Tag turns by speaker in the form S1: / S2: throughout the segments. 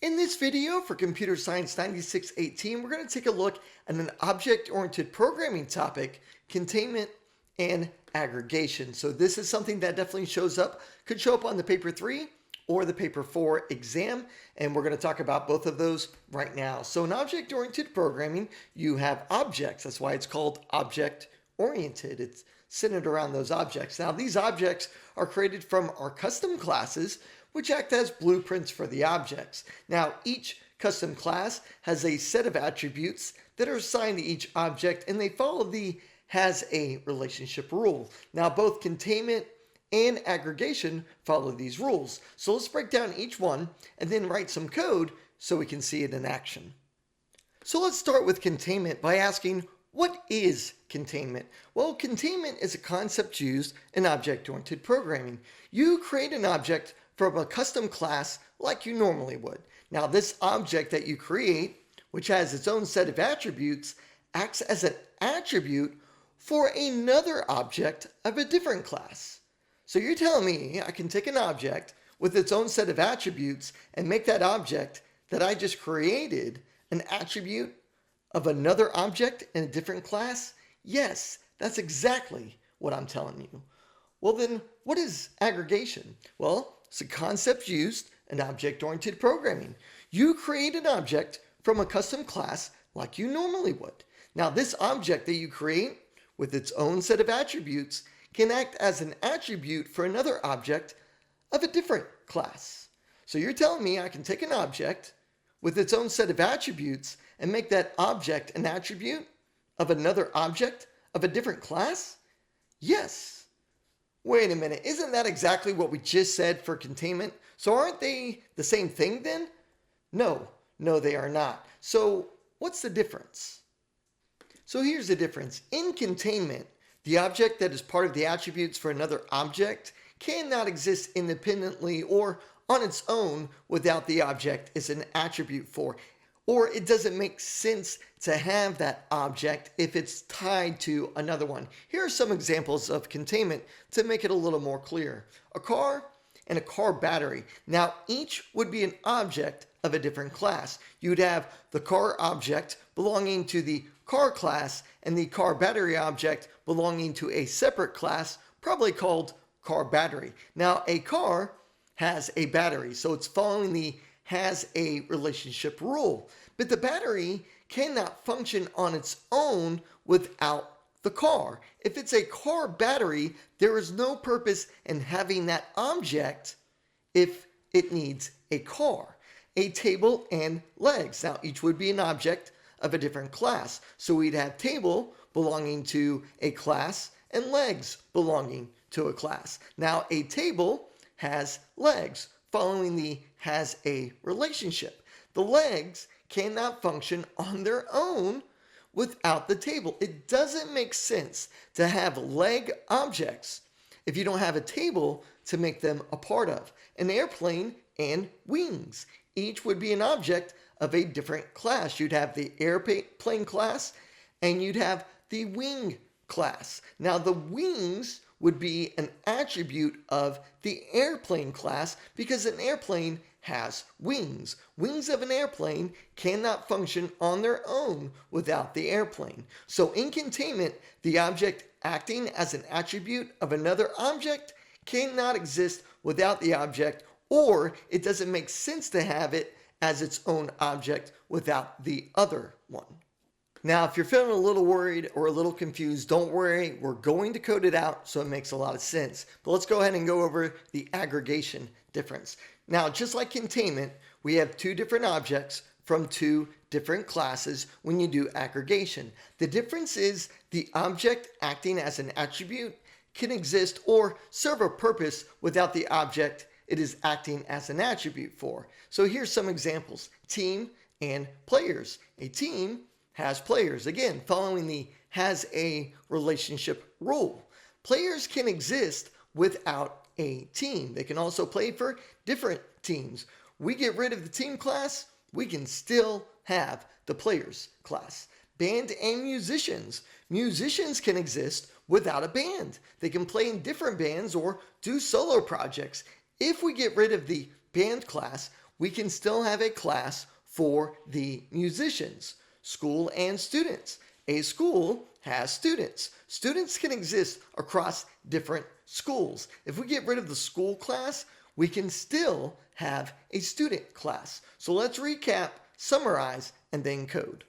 S1: In this video for Computer Science 9618, we're going to take a look at an object-oriented programming topic, containment and aggregation. So this is something that definitely could show up on the paper 3 or the paper 4 exam, and we're going to talk about both of those right now. So in object-oriented programming, you have objects. That's why it's called object-oriented. It's centered around those objects. Now these objects are created from our custom classes, which act as blueprints for the objects. Now, each custom class has a set of attributes that are assigned to each object, and they follow the has a relationship rule. Now, both containment and aggregation follow these rules. So let's break down each one and then write some code so we can see it in action. So let's start with containment by asking, what is containment? Well, containment is a concept used in object-oriented programming. You create an object from a custom class like you normally would. Now, this object that you create, which has its own set of attributes, acts as an attribute for another object of a different class. So you're telling me I can take an object with its own set of attributes and make that object that I just created an attribute of another object in a different class? Yes, that's exactly what I'm telling you. Well then, what is aggregation? Well, it's a concept used in object-oriented programming. You create an object from a custom class like you normally would. Now, this object that you create with its own set of attributes can act as an attribute for another object of a different class. So you're telling me I can take an object with its own set of attributes and make that object an attribute of another object of a different class? Yes. Wait a minute, isn't that exactly what we just said for containment? So aren't they the same thing then? No, they are not. So what's the difference? So here's the difference. In containment, the object that is part of the attributes for another object cannot exist independently or on its own without the object is an attribute for. Or it doesn't make sense to have that object if it's tied to another one. Here are some examples of containment to make it a little more clear. A car and a car battery. Now, each would be an object of a different class. You'd have the car object belonging to the car class and the car battery object belonging to a separate class, probably called car battery. Now, a car has a battery, so it's following the has a relationship rule. But the battery cannot function on its own without the car. If it's a car battery, there is no purpose in having that object if it needs a car. A table and legs. Now, each would be an object of a different class. So we'd have table belonging to a class and legs belonging to a class. Now, a table has legs, following the has a relationship. The legs cannot function on their own without the table. It doesn't make sense to have leg objects if you don't have a table to make them a part of. An airplane and wings. Each would be an object of a different class. You'd have the airplane class and you'd have the wing class. Now the wings would be an attribute of the airplane class because an airplane has wings. Wings of an airplane cannot function on their own without the airplane. So in containment, the object acting as an attribute of another object cannot exist without the object, or it doesn't make sense to have it as its own object without the other one. Now, if you're feeling a little worried or a little confused, don't worry. We're going to code it out so it makes a lot of sense. But let's go ahead and go over the aggregation difference. Now, just like containment, we have two different objects from two different classes when you do aggregation. The difference is the object acting as an attribute can exist or serve a purpose without the object it is acting as an attribute for. So here's some examples. Team and players. A team has players, again, following the has a relationship rule. Players can exist without a team. They can also play for different teams. We get rid of the team class, we can still have the players class. Band and musicians. Musicians can exist without a band. They can play in different bands or do solo projects. If we get rid of the band class, we can still have a class for the musicians, school and students. A school has students. Students can exist across different schools. If we get rid of the school class, we can still have a student class. So let's recap, summarize, and then code.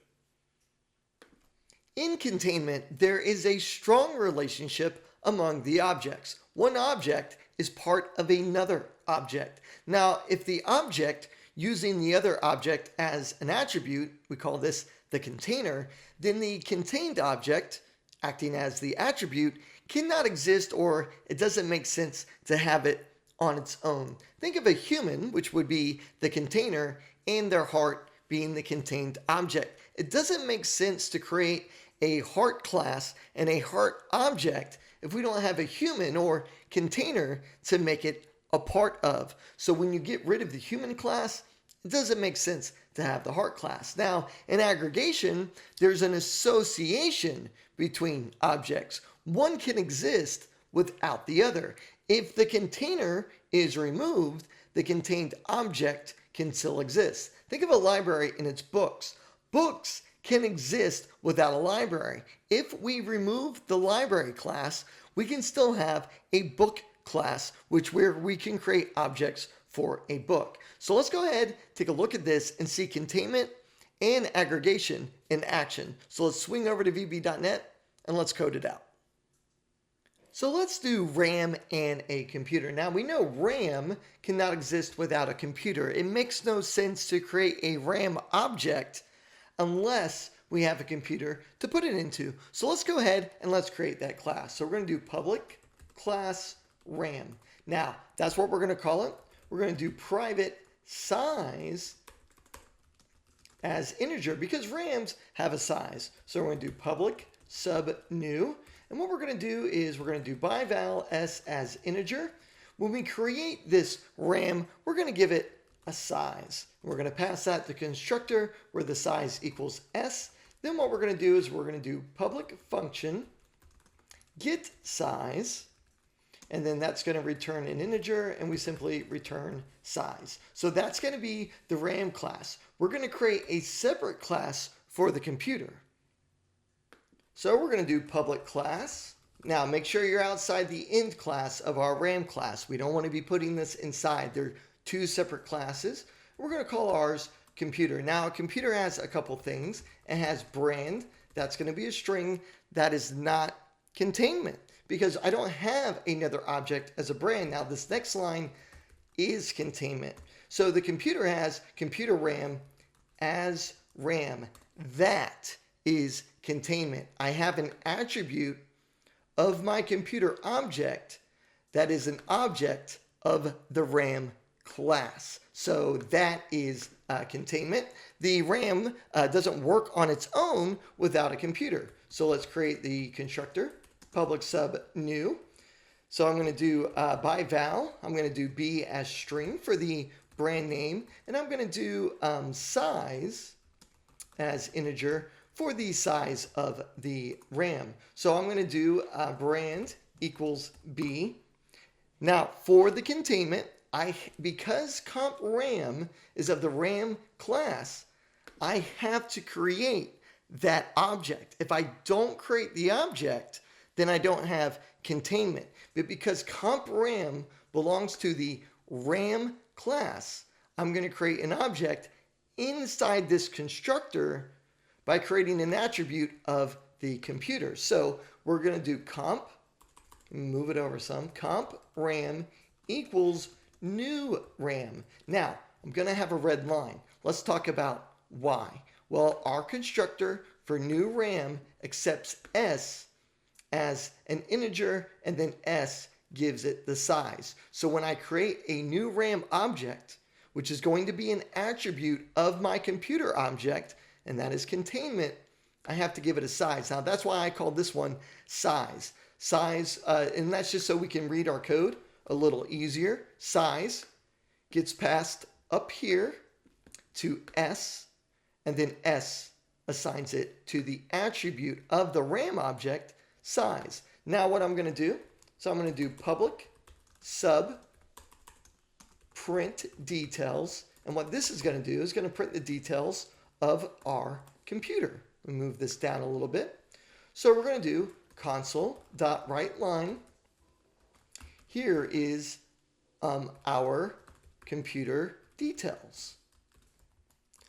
S1: In containment, there is a strong relationship among the objects. One object is part of another object. Now, if the object using the other object as an attribute, we call this the container, then the contained object, acting as the attribute, cannot exist, or it doesn't make sense to have it on its own. Think of a human, which would be the container, and their heart being the contained object. It doesn't make sense to create a heart class and a heart object if we don't have a human or container to make it a part of. So when you get rid of the human class, it doesn't make sense to have the heart class. Now, in aggregation, there's an association between objects. One can exist without the other. If the container is removed, the contained object can still exist. Think of a library and its books. Books can exist without a library. If we remove the library class, we can still have a book class, where we can create objects for a book. So let's go ahead, take a look at this, and see containment and aggregation in action. So let's swing over to VB.net and let's code it out. So let's do RAM and a computer. Now we know RAM cannot exist without a computer. It makes no sense to create a RAM object unless we have a computer to put it into. So let's go ahead and let's create that class. So we're going to do public class RAM. Now that's what we're going to call it. We're going to do private size as integer because RAMs have a size. So we're going to do public sub new. And what we're going to do is we're going to do by val s as integer. When we create this RAM, we're going to give it a size. We're going to pass that to the constructor where the size equals s. Then what we're going to do is we're going to do public function get size, and then that's going to return an integer, and we simply return size. So that's going to be the RAM class. We're going to create a separate class for the computer. So we're going to do public class. Now make sure you're outside the end class of our RAM class. We don't want to be putting this inside. They're two separate classes. We're going to call ours computer. Now a computer has a couple things. It has brand. That's going to be a string. That is not containment because I don't have another object as a brand. Now this next line is containment. So the computer has computer RAM as RAM. That is containment. I have an attribute of my computer object that is an object of the RAM class. So that is containment. The RAM doesn't work on its own without a computer. So let's create the constructor, public sub new. So I'm going to do by val, I'm going to do b as string for the brand name, and I'm going to do size as integer for the size of the RAM. So I'm going to do brand equals b. Now for the containment, because comp RAM is of the RAM class, I have to create that object. If I don't create the object, then I don't have containment. But because comp RAM belongs to the RAM class, I'm going to create an object inside this constructor by creating an attribute of the computer. So we're going to do comp, move it over some, comp RAM equals new RAM. Now, I'm going to have a red line. Let's talk about why. Well, our constructor for new RAM accepts s as an integer, and then s gives it the size. So when I create a new RAM object, which is going to be an attribute of my computer object, and that is containment, I have to give it a size. Now that's why I call this one size. Size, and that's just so we can read our code a little easier. Size gets passed up here to s, and then s assigns it to the attribute of the RAM object, size. Now what I'm going to do, so I'm going to do public sub print details, And what this is going to do is going to print the details of our computer. We move this down a little bit. So we're going to do console.writeLine. Here is our computer details.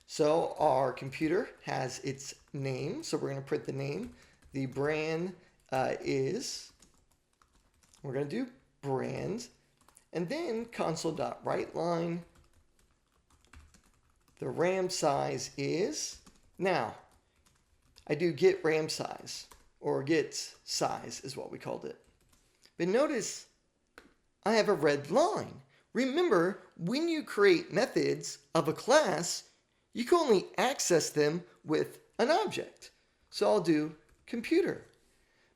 S1: So our computer has its name. So we're going to print the name. The brand is, we're going to do brand. And then console.writeLine. The RAM size is, now I do get RAM size, or get size is what we called it. But notice I have a red line. Remember, when you create methods of a class, you can only access them with an object. So I'll do computer.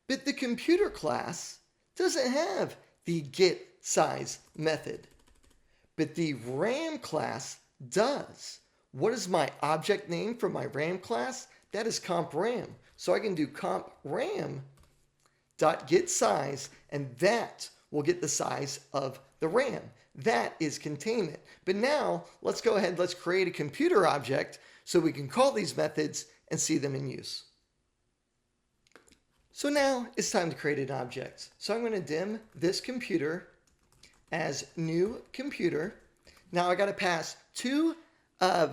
S1: But the computer class doesn't have the get size method. But the RAM class does. What is my object name for my RAM class? That is comp RAM. So I can do comp RAM dot get size, and that will get the size of the RAM. That is containment. But now let's go ahead, let's create a computer object so we can call these methods and see them in use. So now it's time to create an object. So I'm going to dim this computer as new computer. Now I got to pass two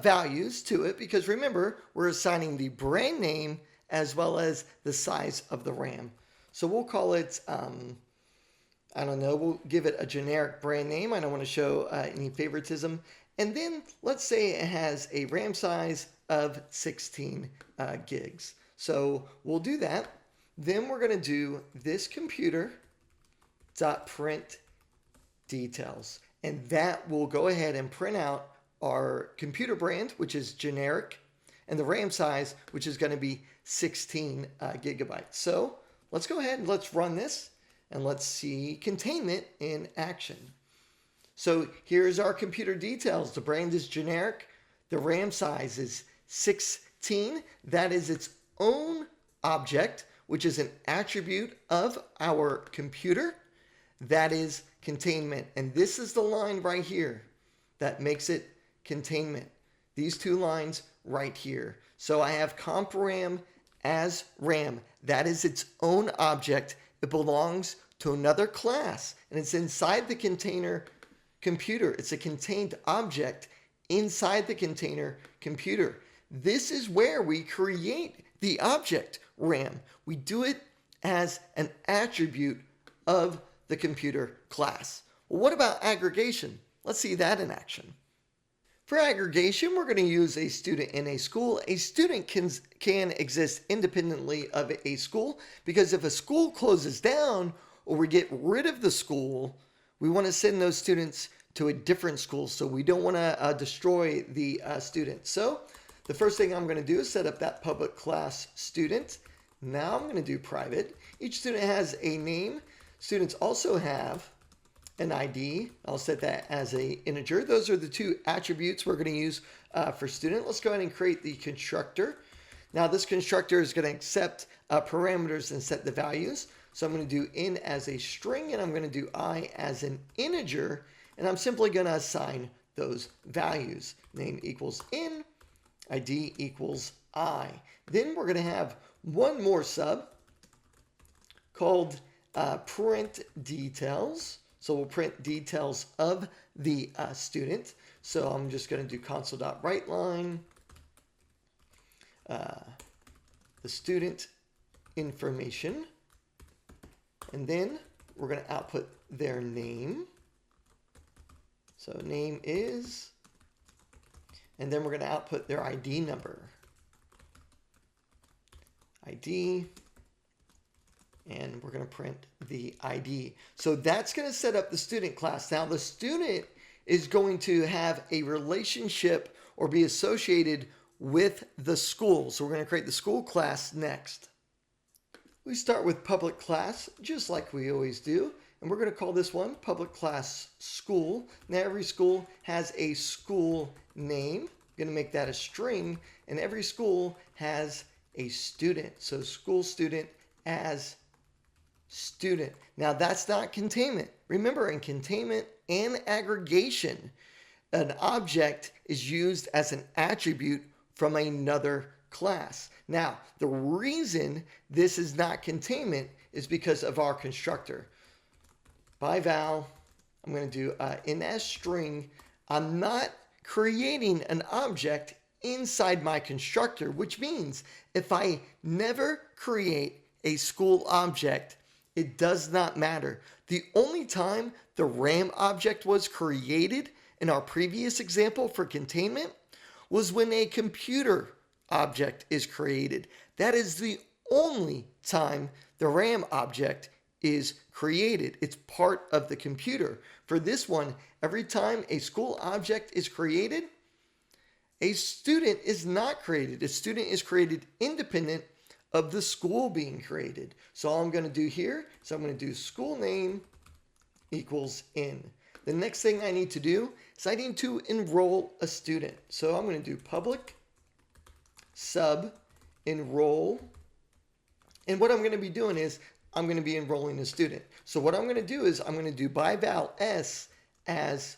S1: values to it, because remember, we're assigning the brand name as well as the size of the RAM. So we'll call it, I don't know, we'll give it a generic brand name. I don't want to show any favoritism. And then let's say it has a RAM size of 16 gigs. So we'll do that. Then we're going to do this computer dot print details. And that will go ahead and print out our computer brand, which is generic, and the RAM size, which is going to be 16 gigabytes. So let's go ahead and let's run this, and let's see containment in action. So here's our computer details. The brand is generic. The RAM size is 16. That is its own object, which is an attribute of our computer. That is containment. And this is the line right here that makes it containment. These two lines right here. So I have comp RAM as RAM. That is its own object. It belongs to another class, and it's inside the container computer. It's a contained object inside the container computer. This is where we create the object RAM. We do it as an attribute of the computer class. Well, what about aggregation? Let's see that in action. For aggregation, we're going to use a student in a school. A student can exist independently of a school, because if a school closes down or we get rid of the school, we want to send those students to a different school. So we don't want to destroy the student. So the first thing I'm going to do is set up that public class student. Now I'm going to do private. Each student has a name. Students also have an ID. I'll set that as an integer. Those are the two attributes we're going to use for student. Let's go ahead and create the constructor. Now this constructor is going to accept parameters and set the values. So I'm going to do in as a string, and I'm going to do I as an integer, and I'm simply going to assign those values. Name equals in, ID equals I. Then we're going to have one more sub called print details. So we'll print details of the student. So I'm just going to do console.writeLine, the student information, and then we're going to output their name. So name is, and then we're going to output their ID number. ID, and we're going to print the ID. So that's going to set up the student class. Now the student is going to have a relationship or be associated with the school. So we're going to create the school class next. We start with public class, just like we always do. And we're going to call this one public class school. Now every school has a school name. I'm going to make that a string. And every school has a student. So school student as student. Now that's not containment. Remember, in containment and aggregation, an object is used as an attribute from another class. Now, the reason this is not containment is because of our constructor. By val, I'm going to do in as string. I'm not creating an object inside my constructor, which means if I never create a school object, it does not matter. The only time the RAM object was created in our previous example for containment was when a computer object is created. That is the only time the RAM object is created. It's part of the computer. For this one, every time a school object is created, a student is not created. A student is created independent of the school being created. So all I'm going to do here is I'm going to do school name equals in. The next thing I need to do is I need to enroll a student. So I'm going to do public sub enroll. And what I'm going to be doing is I'm going to be enrolling a student. So what I'm going to do is I'm going to do by val s as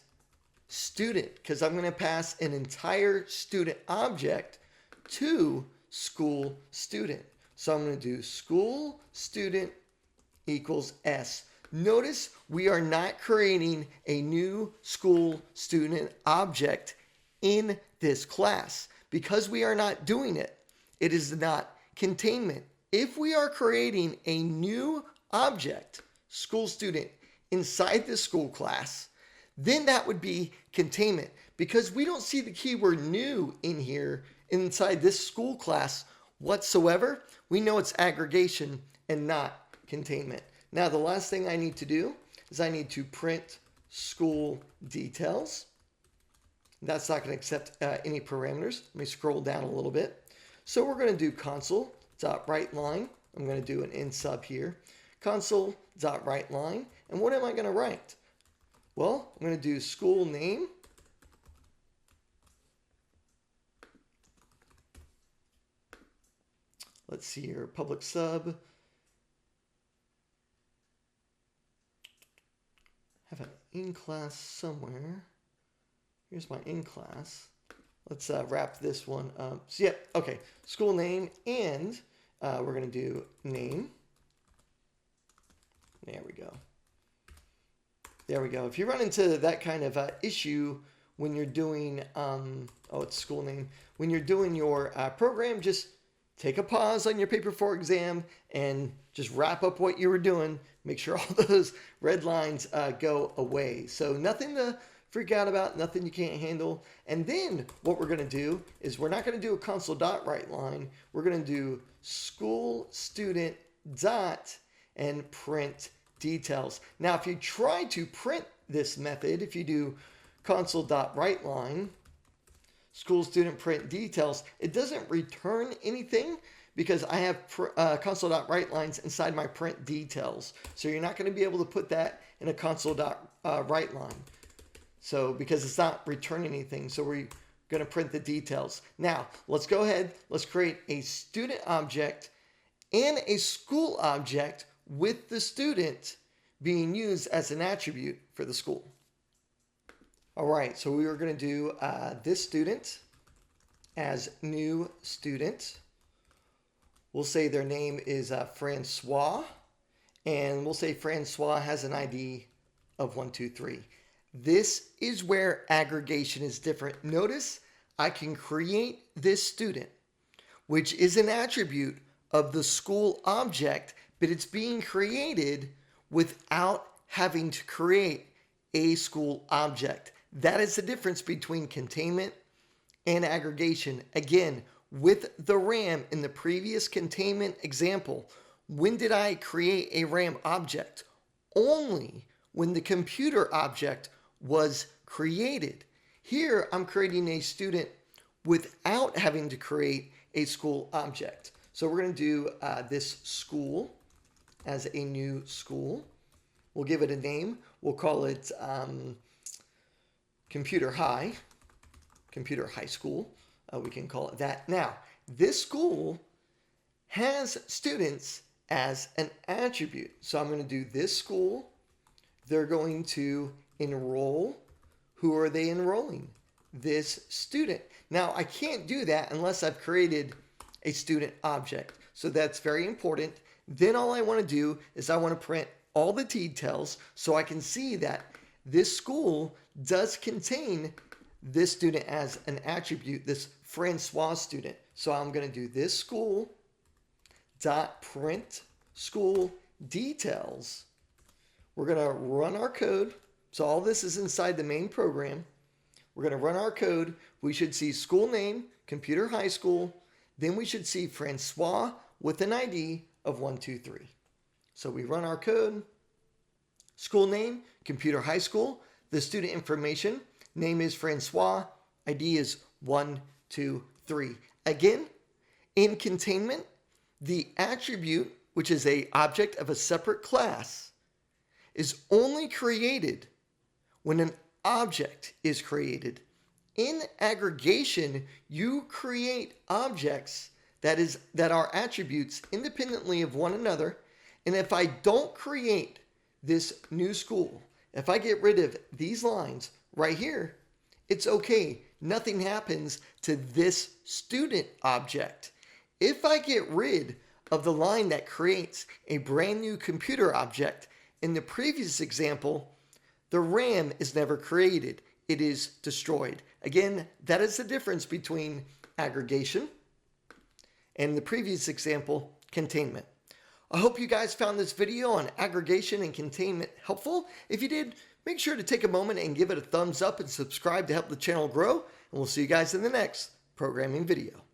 S1: student, because I'm going to pass an entire student object to school student. So I'm going to do school student equals s. Notice we are not creating a new school student object in this class. Because we are not doing it, it is not containment. If we are creating a new object, school student, inside the school class, then that would be containment. Because we don't see the keyword new in here inside this school class whatsoever, we know it's aggregation and not containment. Now, the last thing I need to do is I need to print school details. That's not going to accept any parameters. Let me scroll down a little bit. So we're going to do console.writeLine. I'm going to do an in sub here. Console.writeLine. And what am I going to write? Well, I'm going to do school name. Let's see here, public sub. Have an in class somewhere. Here's my in class. Let's wrap this one up. So yeah, okay, school name, and we're going to do name. There we go. There we go. If you run into that kind of issue when you're doing, it's school name. When you're doing your program, just take a pause on your paper 4 exam and just wrap up what you were doing. Make sure all those red lines go away. So nothing to freak out about, nothing you can't handle. And then what we're going to do is we're not going to do a console.writeLine. We're going to do school student dot and print details. Now, if you try to print this method, if you do console.writeLine, school student print details, it doesn't return anything because I have console.writelines inside my print details. So you're not going to be able to put that in a console.writeLine. So because it's not returning anything, so we're going to print the details. Now, let's go ahead. Let's create a student object and a school object with the student being used as an attribute for the school. All right, so we are going to do this student as new student. We'll say their name is Francois, and we'll say Francois has an ID of 123. This is where aggregation is different. Notice I can create this student, which is an attribute of the school object, but it's being created without having to create a school object. That is the difference between containment and aggregation. Again, with the RAM in the previous containment example, when did I create a RAM object? Only when the computer object was created. Here, I'm creating a student without having to create a school object. So we're going to do this school as a new school. We'll give it a name. We'll call it Computer High School. We can call it that. Now, this school has students as an attribute. So I'm going to do this school. They're going to enroll Who are they enrolling? This student. Now, I can't do that unless I've created a student object. So that's very important. Then all I want to do is I want to print all the details so I can see that this school does contain this student as an attribute, this Francois student. So I'm going to do this school dot print school details. We're going to run our code. So all this is inside the main program. We're going to run our code. We should see school name, Computer High School. Then we should see Francois with an ID of 123. So we run our code. School name, Computer High School. The student information, name is Francois. ID is 123. Again, in containment, the attribute, which is an object of a separate class, is only created when an object is created. In aggregation, you create objects that are attributes independently of one another. And if I don't create this new school, if I get rid of these lines right here, it's okay. Nothing happens to this student object. If I get rid of the line that creates a brand new computer object, in the previous example, the RAM is never created. It is destroyed. Again, that is the difference between aggregation and the previous example, containment. I hope you guys found this video on aggregation and containment helpful. If you did, make sure to take a moment and give it a thumbs up and subscribe to help the channel grow. And we'll see you guys in the next programming video.